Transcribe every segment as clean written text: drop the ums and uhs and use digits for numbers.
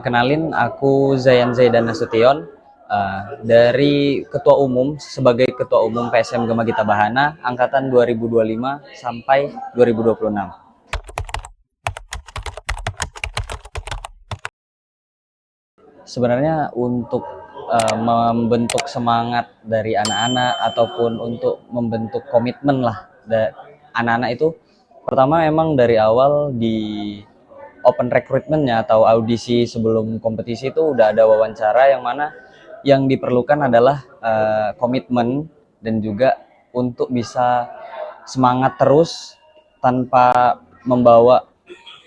Kenalin, aku Zayan Zaidan Nasution, dari Ketua Umum, sebagai Ketua Umum PSM Gema Gita Bahana, Angkatan 2025 sampai 2026. Sebenarnya untuk membentuk semangat dari anak-anak ataupun untuk membentuk komitmen lah anak-anak itu, pertama emang dari awal di open recruitment-nya atau audisi sebelum kompetisi itu udah ada wawancara yang mana yang diperlukan adalah komitmen dan juga untuk bisa semangat terus tanpa membawa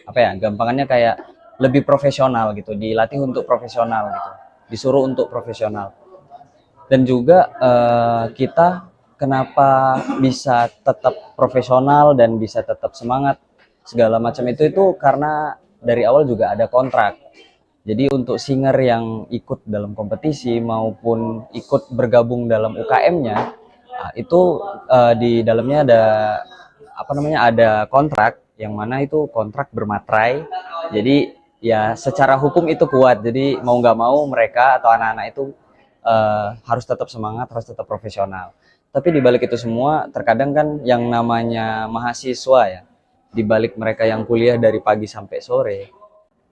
apa ya, gampangannya kayak lebih profesional gitu, dilatih untuk profesional gitu, disuruh untuk profesional. Dan juga kita kenapa bisa tetap profesional dan bisa tetap semangat segala macam itu karena dari awal juga ada kontrak. Jadi untuk singer yang ikut dalam kompetisi maupun ikut bergabung dalam UKM-nya, itu di dalamnya ada apa namanya, ada kontrak yang mana itu kontrak bermaterai. Jadi ya secara hukum itu kuat. Jadi mau nggak mau mereka atau anak-anak itu harus tetap semangat, harus tetap profesional. Tapi di balik itu semua, terkadang kan yang namanya mahasiswa ya, di balik mereka yang kuliah dari pagi sampai sore,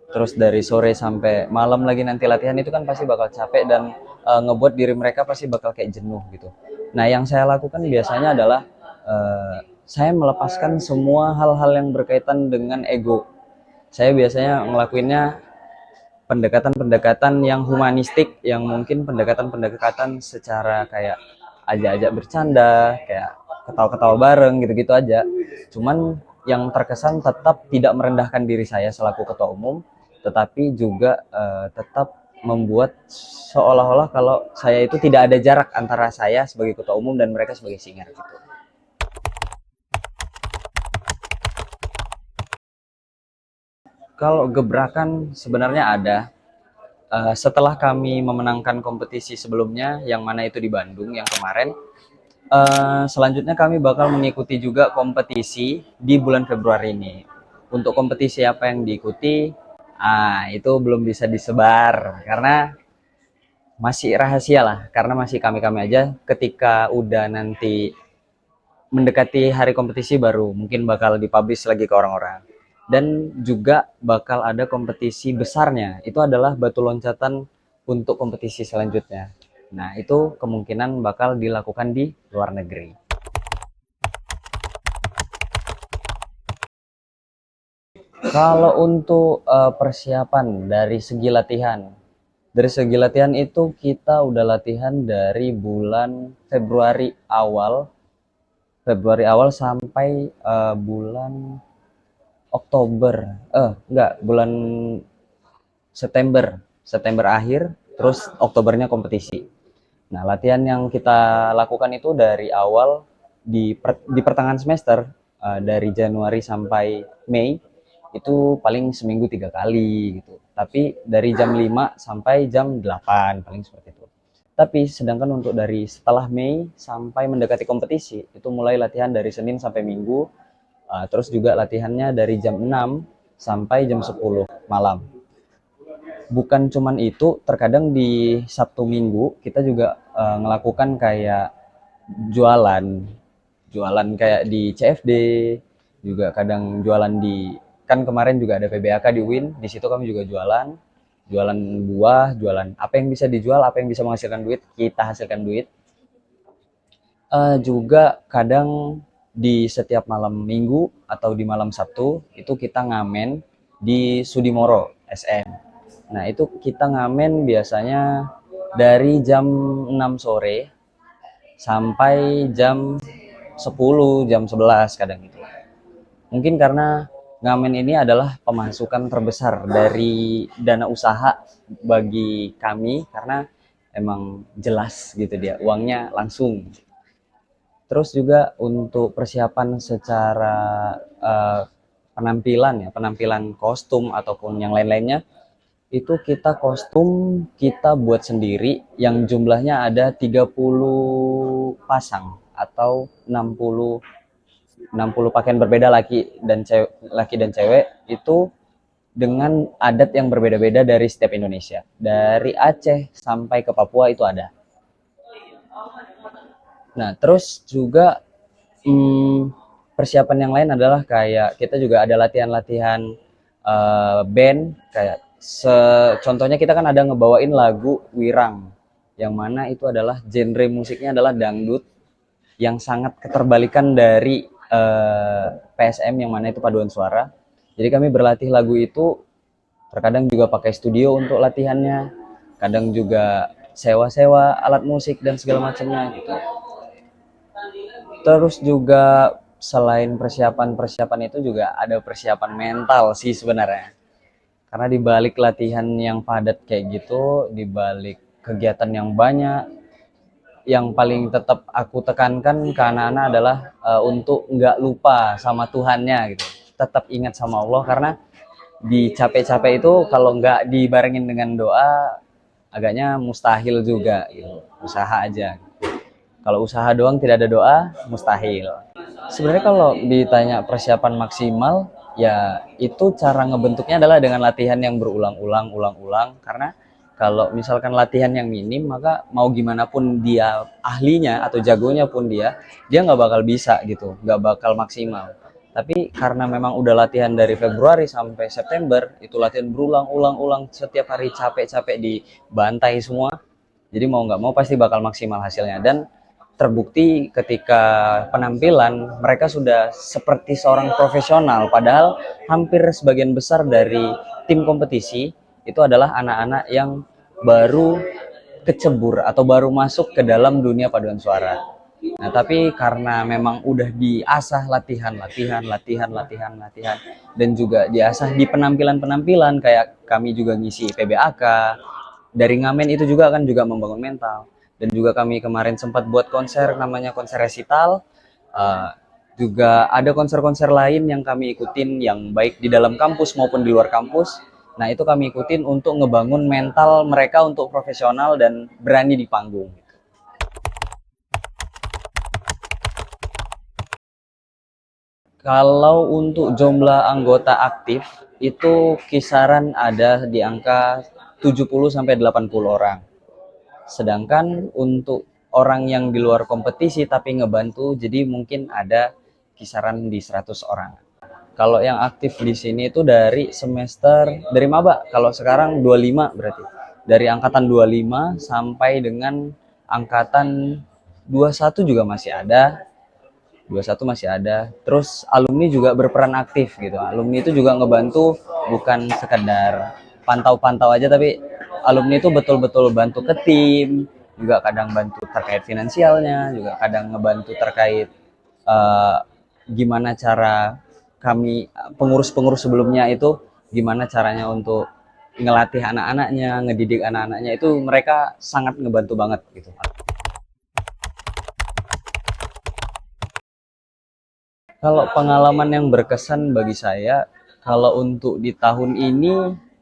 terus dari sore sampai malam lagi nanti latihan, itu kan pasti bakal capek dan ngebuat diri mereka pasti bakal kayak jenuh gitu. Nah, yang saya lakukan biasanya adalah saya melepaskan semua hal-hal yang berkaitan dengan ego. Saya biasanya ngelakuinnya pendekatan-pendekatan yang humanistik, yang mungkin pendekatan-pendekatan secara kayak ajak-ajak bercanda, kayak ketawa-ketawa bareng gitu-gitu aja. Cuman yang terkesan tetap tidak merendahkan diri saya selaku ketua umum, tetapi juga tetap membuat seolah-olah kalau saya itu tidak ada jarak antara saya sebagai ketua umum dan mereka sebagai singer gitu. Kalau gebrakan sebenarnya ada. Setelah kami memenangkan kompetisi sebelumnya, yang mana itu di Bandung yang kemarin, selanjutnya kami bakal mengikuti juga kompetisi di bulan Februari ini. Untuk kompetisi apa yang diikuti, itu belum bisa disebar karena masih rahasia lah, karena masih kami-kami aja. Ketika udah nanti mendekati hari kompetisi baru mungkin bakal dipublish lagi ke orang-orang. Dan juga bakal ada kompetisi besarnya, itu adalah batu loncatan untuk kompetisi selanjutnya. Nah, itu kemungkinan bakal dilakukan di luar negeri. Kalau untuk persiapan dari segi latihan itu kita udah latihan dari bulan Februari awal sampai bulan Oktober, enggak, bulan September akhir, terus Oktobernya kompetisi. Nah, latihan yang kita lakukan itu dari awal di pertengahan semester, dari Januari sampai Mei, itu paling seminggu 3 kali gitu. Tapi dari jam 5 sampai jam 8, paling seperti itu. Tapi sedangkan untuk dari setelah Mei sampai mendekati kompetisi, itu mulai latihan dari Senin sampai Minggu, terus juga latihannya dari jam 6 sampai jam 10 malam. Bukan cuman itu, terkadang di Sabtu Minggu kita juga ngelakukan kayak jualan. Jualan kayak di CFD, juga kadang jualan di, kan kemarin juga ada PBAK di UIN, di situ kami juga jualan. Jualan buah, jualan apa yang bisa dijual, apa yang bisa menghasilkan duit, kita hasilkan duit. Juga kadang di setiap malam Minggu atau di malam Sabtu itu kita ngamen di Sudimoro SN. Nah, itu kita ngamen biasanya dari jam 6 sore sampai jam 10, jam 11 kadang gitu. Mungkin karena ngamen ini adalah pemasukan terbesar dari dana usaha bagi kami, karena emang jelas gitu, dia uangnya langsung. Terus juga untuk persiapan secara eh, penampilan ya, penampilan kostum ataupun yang lain-lainnya, itu kita kostum kita buat sendiri yang jumlahnya ada 30 pasang atau 60 pakaian berbeda laki dan cewek itu dengan adat yang berbeda-beda dari setiap Indonesia. Dari Aceh sampai ke Papua itu ada. Nah, terus juga hmm, persiapan yang lain adalah kayak kita juga ada latihan-latihan band kayak contohnya kita kan ada ngebawain lagu Wirang yang mana itu adalah genre musiknya adalah dangdut yang sangat keterbalikan dari PSM yang mana itu paduan suara. Jadi kami berlatih lagu itu terkadang juga pakai studio untuk latihannya, kadang juga sewa-sewa alat musik dan segala macamnya gitu. Terus juga selain persiapan-persiapan itu juga ada persiapan mental sih sebenarnya. Karena di balik latihan yang padat kayak gitu, di balik kegiatan yang banyak, yang paling tetap aku tekankan ke anak-anak adalah untuk nggak lupa sama Tuhannya gitu. Tetap ingat sama Allah karena di capek-capek itu kalau nggak dibarengin dengan doa agaknya mustahil juga gitu. Usaha aja. Kalau usaha doang tidak ada doa, mustahil. Sebenarnya kalau ditanya persiapan maksimal, ya itu cara ngebentuknya adalah dengan latihan yang berulang-ulang, ulang-ulang. Karena kalau misalkan latihan yang minim, maka mau gimana pun dia ahlinya atau jagonya pun dia nggak bakal bisa gitu, nggak bakal maksimal. Tapi karena memang udah latihan dari Februari sampai September, itu latihan berulang-ulang-ulang setiap hari capek-capek dibantai semua. Jadi mau nggak mau pasti bakal maksimal hasilnya. Dan terbukti ketika penampilan mereka sudah seperti seorang profesional, padahal hampir sebagian besar dari tim kompetisi itu adalah anak-anak yang baru kecebur atau baru masuk ke dalam dunia paduan suara. Nah, tapi karena memang udah diasah latihan dan juga diasah di penampilan-penampilan kayak kami juga ngisi PBAK, dari ngamen itu juga kan juga membangun mental. Dan juga kami kemarin sempat buat konser namanya konser resital. Uh, juga ada konser-konser lain yang kami ikutin yang baik di dalam kampus maupun di luar kampus. Nah itu kami ikutin untuk ngebangun mental mereka untuk profesional dan berani di panggung. Kalau untuk jumlah anggota aktif itu kisaran ada di angka 70 sampai 80 orang. Sedangkan untuk orang yang di luar kompetisi tapi ngebantu, jadi mungkin ada kisaran di 100 orang. Kalau yang aktif di sini itu dari semester, dari maba, kalau sekarang 25 berarti. Dari angkatan 25 sampai dengan angkatan 21 juga masih ada, 21 masih ada. Terus alumni juga berperan aktif gitu. Alumni itu juga ngebantu bukan sekedar pantau-pantau aja, tapi alumni itu betul-betul bantu ke tim, juga kadang bantu terkait finansialnya, juga kadang ngebantu terkait uh, gimana cara kami pengurus-pengurus sebelumnya itu gimana caranya untuk ngelatih anak-anaknya, ngedidik anak-anaknya, itu mereka sangat ngebantu banget gitu. Kalau pengalaman yang berkesan bagi saya, kalau untuk di tahun ini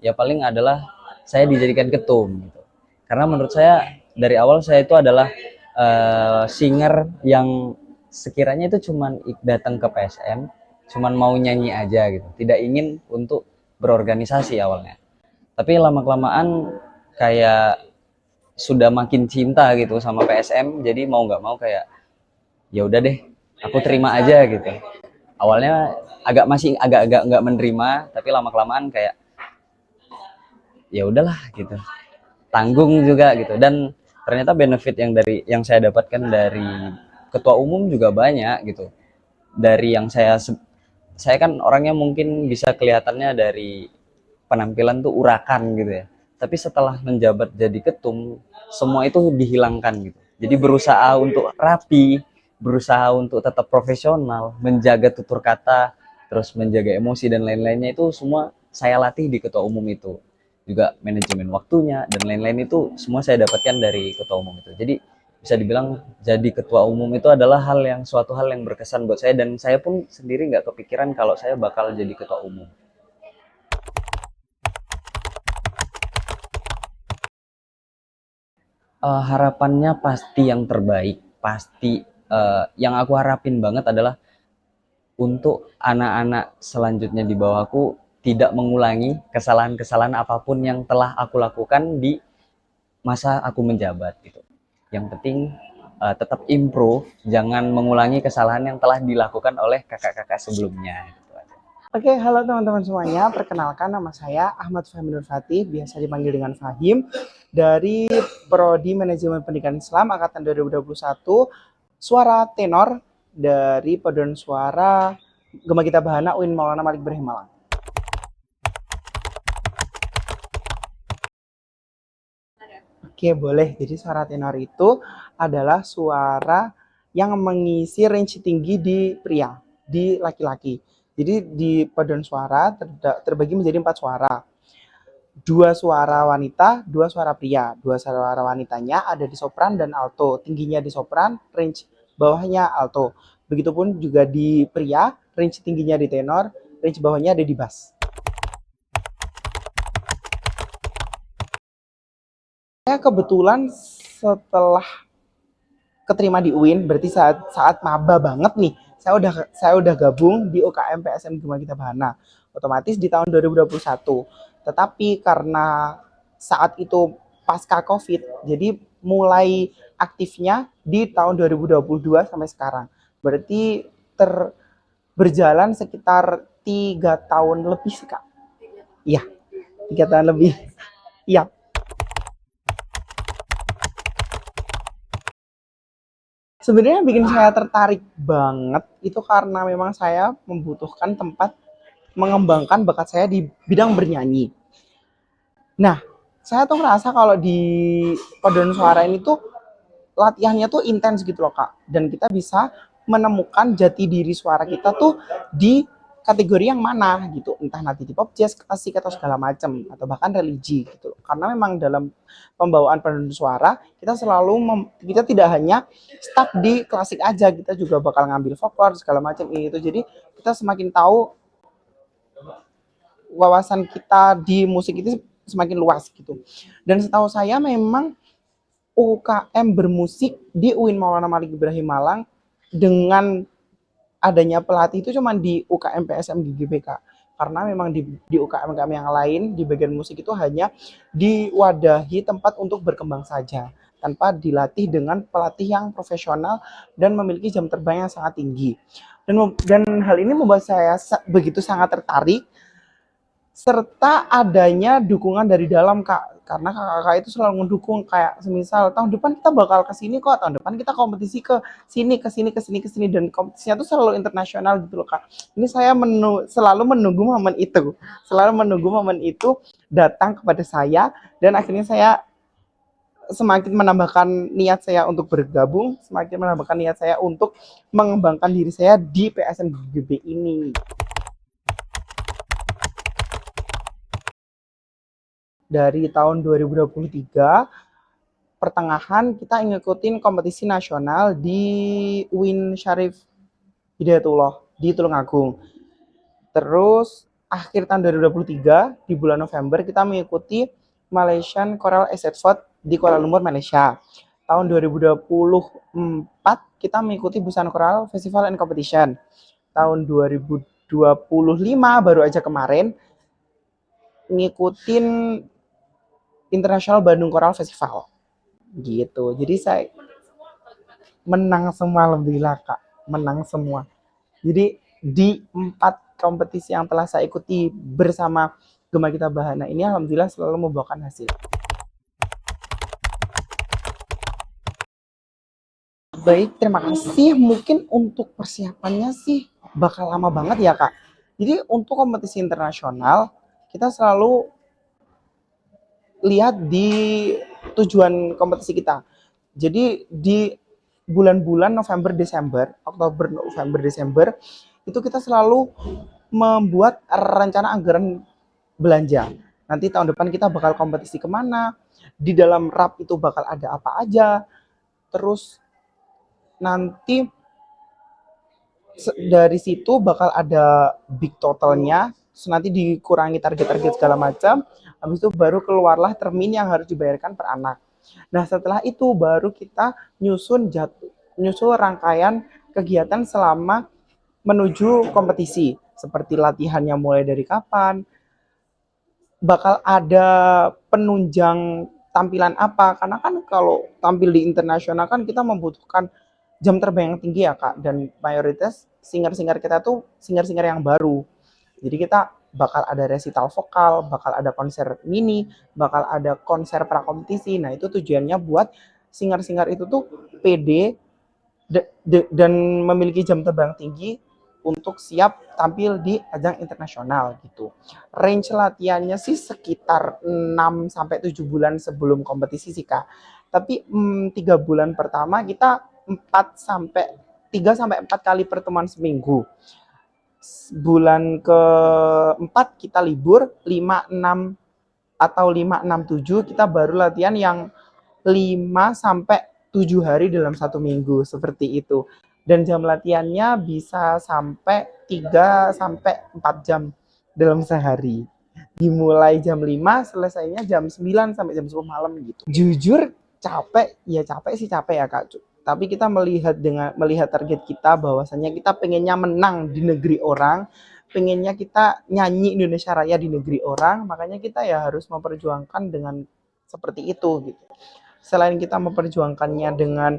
ya paling adalah saya dijadikan ketum gitu. Karena menurut saya dari awal saya itu adalah singer yang sekiranya itu cuman datang ke PSM, cuman mau nyanyi aja gitu. Tidak ingin untuk berorganisasi awalnya. Tapi lama-kelamaan kayak sudah makin cinta gitu sama PSM, jadi mau nggak mau kayak ya udah deh, aku terima aja gitu. Awalnya agak-agak nggak menerima, tapi lama kelamaan kayak ya udahlah gitu, tanggung juga gitu. Dan ternyata benefit yang saya dapatkan dari ketua umum juga banyak gitu. Dari yang saya kan orangnya mungkin bisa kelihatannya dari penampilan tuh urakan gitu ya, tapi setelah menjabat jadi ketum semua itu dihilangkan gitu. Jadi berusaha untuk rapi, berusaha untuk tetap profesional, menjaga tutur kata, terus menjaga emosi dan lain-lainnya, itu semua saya latih di ketua umum itu. juga manajemen waktunya dan lain-lain itu semua saya dapatkan dari ketua umum itu. Jadi bisa dibilang jadi ketua umum itu adalah suatu hal yang berkesan buat saya, dan saya pun sendiri nggak kepikiran kalau saya bakal jadi ketua umum. Harapannya pasti yang terbaik, pasti yang aku harapin banget adalah untuk anak-anak selanjutnya di bawahku tidak mengulangi kesalahan-kesalahan apapun yang telah aku lakukan di masa aku menjabat gitu. Yang penting tetap improve, jangan mengulangi kesalahan yang telah dilakukan oleh kakak-kakak sebelumnya gitu aja. Oke, halo teman-teman semuanya. Perkenalkan, nama saya Ahmad Fahmi Nur Fatih, biasa dipanggil dengan Fahim, dari Prodi Manajemen Pendidikan Islam Angkatan 2021, suara tenor dari Paduan Suara Gema Kita Bahana UIN Maulana Malik Ibrahim Malang. Oke, boleh. Jadi suara tenor itu adalah suara yang mengisi range tinggi di pria, di laki-laki. Jadi di paduan suara terbagi menjadi 4 suara. 2 suara wanita, 2 suara pria. 2 suara wanitanya ada di sopran dan alto. Tingginya di sopran, range bawahnya alto. Begitupun juga di pria, range tingginya di tenor, range bawahnya ada di bass. Saya kebetulan setelah keterima di UIN, berarti saat maba banget nih. Saya udah gabung di UKM PSM Gema Kita Bahana. Otomatis di tahun 2021. Tetapi karena saat itu pasca Covid, jadi mulai aktifnya di tahun 2022 sampai sekarang. Berarti berjalan sekitar 3 tahun lebih sih, Kak. Iya, 3 tahun lebih. Iya. Sebenarnya bikin saya tertarik banget itu karena memang saya membutuhkan tempat mengembangkan bakat saya di bidang bernyanyi. Nah, saya tuh ngerasa kalau di paduan suara ini tuh latihannya tuh intens gitu loh, Kak. Dan kita bisa menemukan jati diri suara kita tuh di kategori yang mana gitu, entah nanti di pop, jazz, klasik atau segala macam, atau bahkan religi gitu. Karena memang dalam pembawaan paduan suara kita tidak hanya stuck di klasik aja, kita juga bakal ngambil folklore segala macam itu. Jadi kita semakin tahu wawasan kita di musik itu semakin luas gitu. Dan setahu saya memang UKM bermusik di UIN Maulana Malik Ibrahim Malang dengan adanya pelatih itu cuma di UKM PSM GGBK. Karena memang di UKM kami yang lain di bagian musik itu hanya diwadahi tempat untuk berkembang saja, tanpa dilatih dengan pelatih yang profesional dan memiliki jam terbang yang sangat tinggi. Dan hal ini membuat saya begitu sangat tertarik, serta adanya dukungan dari dalam, Kak. Karena kakak-kakak itu selalu mendukung, kayak semisal tahun depan kita bakal ke sini kok, tahun depan kita kompetisi ke sini, dan kompetisinya tuh selalu internasional gitu loh, Kak. Ini saya selalu menunggu momen itu. Selalu menunggu momen itu datang kepada saya, dan akhirnya saya semakin menambahkan niat saya untuk bergabung, semakin menambahkan niat saya untuk mengembangkan diri saya di PSM GGB ini. Dari tahun 2023 pertengahan kita ngikutin kompetisi nasional di UIN Syarif Hidayatullah di Tulungagung. Terus akhir tahun 2023 di bulan November kita mengikuti Malaysian Choral Estate Vote di Kuala Lumpur, Malaysia. Tahun 2024 kita mengikuti Busan Choral Festival and Competition. Tahun 2025 baru aja kemarin ngikutin International Bandung Choral Festival gitu. Jadi saya menang semua, alhamdulillah, Kak, menang semua. Jadi di 4 kompetisi yang telah saya ikuti bersama Gema Kita Bahana ini alhamdulillah selalu membawakan hasil. Baik, terima kasih. Mungkin untuk persiapannya sih bakal lama banget ya, Kak. Jadi untuk kompetisi internasional kita selalu lihat di tujuan kompetisi kita. Jadi di bulan-bulan November, Desember, Oktober, November, Desember, itu kita selalu membuat rencana anggaran belanja. nanti tahun depan kita bakal kompetisi kemana, di dalam RAP itu bakal ada apa aja, terus nanti dari situ bakal ada big totalnya, nanti dikurangi target-target segala macam, habis itu baru keluarlah termin yang harus dibayarkan per anak. Nah setelah itu baru kita nyusul rangkaian kegiatan selama menuju kompetisi, seperti latihannya mulai dari kapan, bakal ada penunjang tampilan apa, karena kan kalau tampil di internasional kan kita membutuhkan jam terbang yang tinggi ya kak, dan mayoritas singer-singer kita tuh singer-singer yang baru, jadi kita bakal ada resital vokal, bakal ada konser mini, bakal ada konser prakompetisi. Nah itu tujuannya buat singer-singer itu tuh pede dan memiliki jam terbang tinggi untuk siap tampil di ajang internasional gitu. Range latihannya sih sekitar 6 sampai 7 bulan sebelum kompetisi sih Kak. Tapi 3 bulan pertama kita 4 sampai 3 sampai 4 kali pertemuan seminggu. Bulan keempat kita libur, 5 6 atau 5 6 7 kita baru latihan yang 5 sampai 7 hari dalam satu minggu seperti itu. Dan jam latihannya bisa sampai 3 sampai 4 jam dalam sehari. Dimulai jam 5, selesainya jam 9 sampai jam 10 malam gitu. Jujur capek, ya capek sih capek ya Kak. Tapi kita melihat target kita bahwasanya kita pengennya menang di negeri orang, pengennya kita nyanyi Indonesia Raya di negeri orang, makanya kita ya harus memperjuangkan dengan seperti itu gitu. Selain kita memperjuangkannya dengan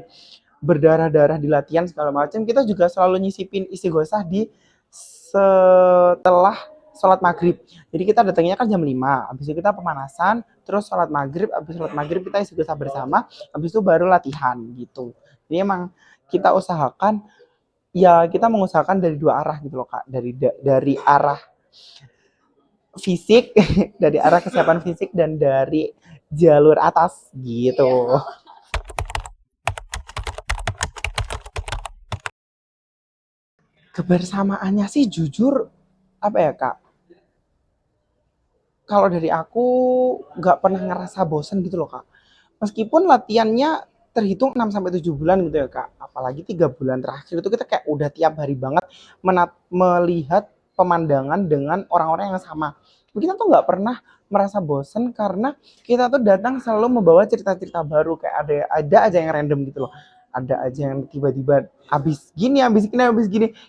berdarah-darah di latihan segala macam, kita juga selalu nyisipin istighosah di setelah sholat maghrib. Jadi kita datangnya kan jam 5, habis itu kita pemanasan, terus sholat maghrib, habis sholat maghrib kita istighosah bersama, habis itu baru latihan gitu. Jadi emang kita usahakan, ya kita mengusahakan dari dua arah gitu loh Kak, dari arah fisik, dari arah kesiapan fisik, dan dari jalur atas gitu. Kebersamaannya sih jujur apa ya Kak, kalau dari aku nggak pernah ngerasa bosen gitu loh Kak. Meskipun latihannya terhitung 6 sampai 7 bulan gitu ya Kak. Apalagi 3 bulan terakhir itu kita kayak udah tiap hari banget melihat pemandangan dengan orang-orang yang sama. Kita tuh nggak pernah merasa bosen karena kita tuh datang selalu membawa cerita-cerita baru, kayak ada aja yang random gitu loh. Ada aja yang tiba-tiba habis gini.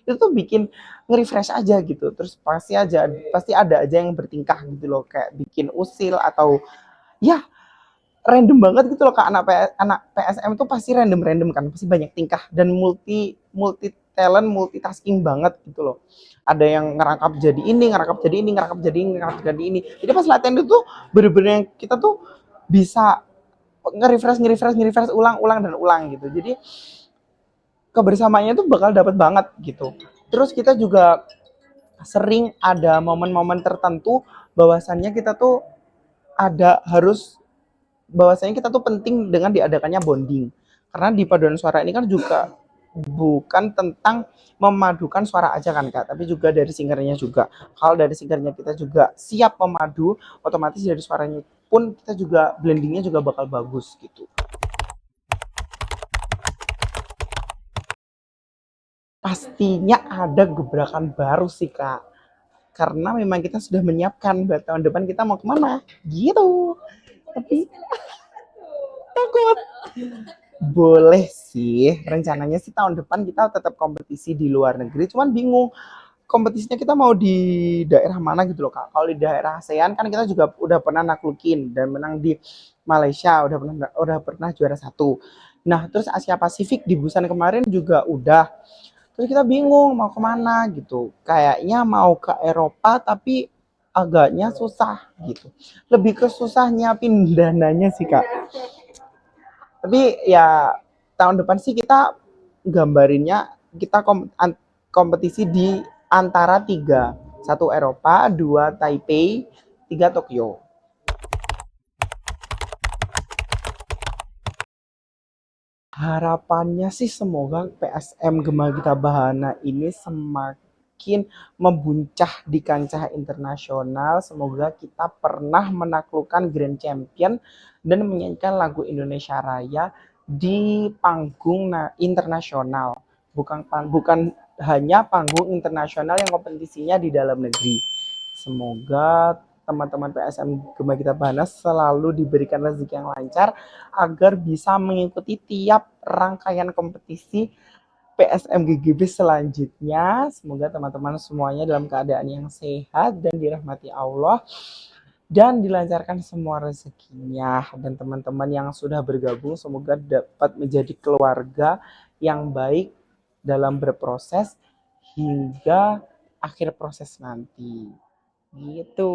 Itu tuh bikin nge-refresh aja gitu. Terus pasti ada aja yang bertingkah gitu loh, kayak bikin usil atau ya random banget gitu loh Kak. Anak PSM tuh pasti random kan, pasti banyak tingkah dan multi talent, multitasking banget gitu loh. Ada yang ngerangkap jadi ini, ngerangkap jadi ini, ngerangkap jadi ini, ngerangkap jadi ini. Jadi pas latihan itu tuh bener-bener yang kita tuh bisa nge-refresh ulang dan ulang gitu. Jadi kebersamaannya tuh bakal dapat banget gitu. Terus kita juga sering ada momen-momen tertentu bahwasannya kita tuh harus bahwasanya kita tuh penting dengan diadakannya bonding. Karena di paduan suara ini kan juga bukan tentang memadukan suara aja kan Kak, tapi juga dari singernya juga. Kalau dari singernya kita juga siap memadu, otomatis dari suaranya pun kita juga blendingnya juga bakal bagus gitu. Pastinya ada gebrakan baru sih Kak. Karena memang kita sudah menyiapkan buat tahun depan kita mau kemana gitu. Tapi takut. Boleh sih, rencananya sih tahun depan kita tetap kompetisi di luar negeri, cuman bingung kompetisinya kita mau di daerah mana gitu loh Kak. Kalau di daerah ASEAN kan kita juga udah pernah naklukin dan menang di Malaysia, udah pernah juara 1. Nah, terus Asia Pasifik di Busan kemarin juga udah. Terus kita bingung mau kemana gitu. Kayaknya mau ke Eropa tapi agaknya susah gitu. Lebih ke susah nyiapin dananya sih Kak. Tapi ya tahun depan sih kita gambarinnya kita kompetisi di antara tiga. Satu Eropa, dua Taipei, tiga Tokyo. Harapannya sih semoga PSM Gema Gita Bahana ini semakin semakin membuncah di kancah internasional. Semoga kita pernah menaklukkan Grand Champion dan menyanyikan lagu Indonesia Raya di panggung internasional. Bukan hanya panggung internasional yang kompetisinya di dalam negeri. Semoga teman-teman PSM Gema Kita Banas selalu diberikan rezeki yang lancar agar bisa mengikuti tiap rangkaian kompetisi PSM GGB selanjutnya. Semoga teman-teman semuanya dalam keadaan yang sehat dan dirahmati Allah dan dilancarkan semua rezekinya. Dan teman-teman yang sudah bergabung semoga dapat menjadi keluarga yang baik dalam berproses hingga akhir proses nanti. Gitu.